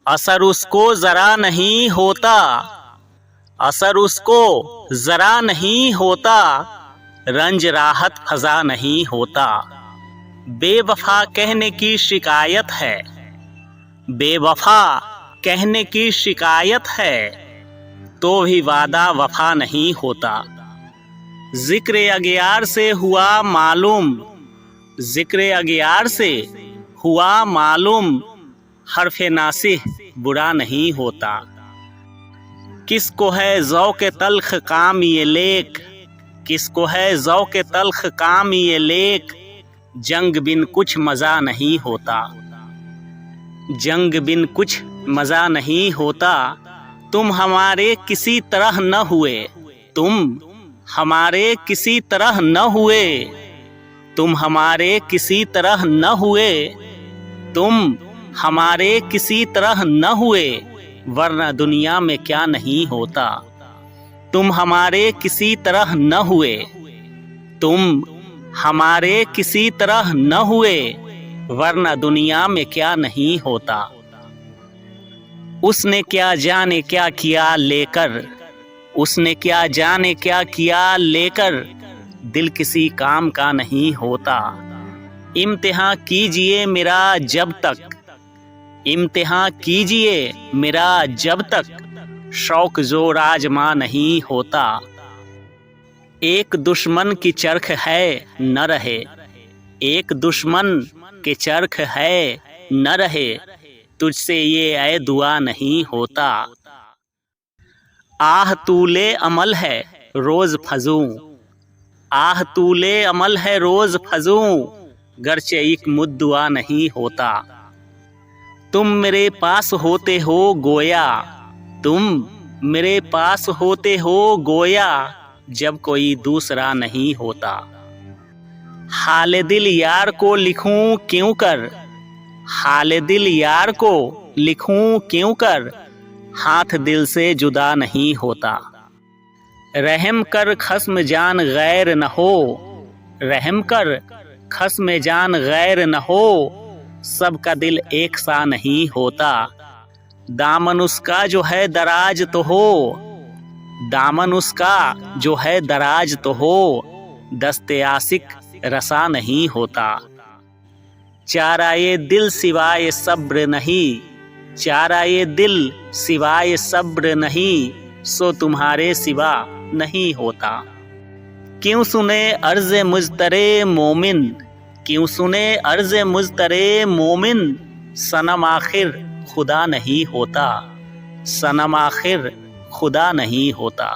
असर उसको जरा नहीं होता, असर उसको जरा नहीं होता, रंज राहत फजा नहीं होता। बेवफा कहने की शिकायत है, बेवफा कहने की शिकायत है, तो भी वादा वफा नहीं होता। जिक्र अगियार से हुआ मालूम, जिक्र अगियार से हुआ मालूम, हर्फ़े नासिह बुरा नहीं होता। किसको है ज़ौक़ तल्ख़ काम ये लेक, किसको है ज़ौक़ तल्ख़ काम ये लेक, जंग बिन कुछ मज़ा नहीं होता। जंग बिन कुछ मज़ा नहीं होता। तुम हमारे किसी तरह न हुए, तुम हमारे किसी तरह न हुए, तुम हमारे किसी तरह न हुए, तुम हमारे किसी तरह न हुए, वरना दुनिया में क्या नहीं होता। तुम हमारे किसी तरह न हुए, तुम हमारे किसी तरह न हुए, वरना दुनिया में क्या नहीं होता। उसने क्या जाने क्या किया लेकर, उसने क्या जाने क्या किया लेकर, दिल किसी काम का नहीं होता। इम्तिहान कीजिए मेरा जब तक, इम्तिहान कीजिए मेरा जब तक, शौक जोर आजमा नहीं होता। एक दुश्मन की चरख है न रहे, एक दुश्मन के चरख है न रहे, तुझसे ये ऐ दुआ नहीं होता। आह तूले अमल है रोज़ फजूं, आह तूले अमल है रोज़ फजूं, गरचे एक मुद्दुआ नहीं होता। तुम मेरे पास होते हो गोया, तुम मेरे पास होते हो गोया, जब कोई दूसरा नहीं होता। हाल दिल यार को लिखूं क्यों कर, हाल दिल यार को लिखूं क्यों कर, हाथ दिल से जुदा नहीं होता। रहम कर खस्म जान गैर न हो, रहम कर खस्म जान गैर न हो, सबका दिल एक सा नहीं होता। दामन उसका जो है दराज तो हो, दामन उसका जो है दराज तो हो, दस्ते आशिक रसा नहीं होता। चारा ये दिल सिवाय सब्र नहीं, चारा ये दिल सिवाय सब्र नहीं, सो तुम्हारे सिवा नहीं होता। क्यों सुने अर्ज़े मुज़तरे मोमिन, क्यों सुने अर्ज़े मुज़तरे मोमिन, सनम आखिर खुदा नहीं होता, सनम आखिर खुदा नहीं होता।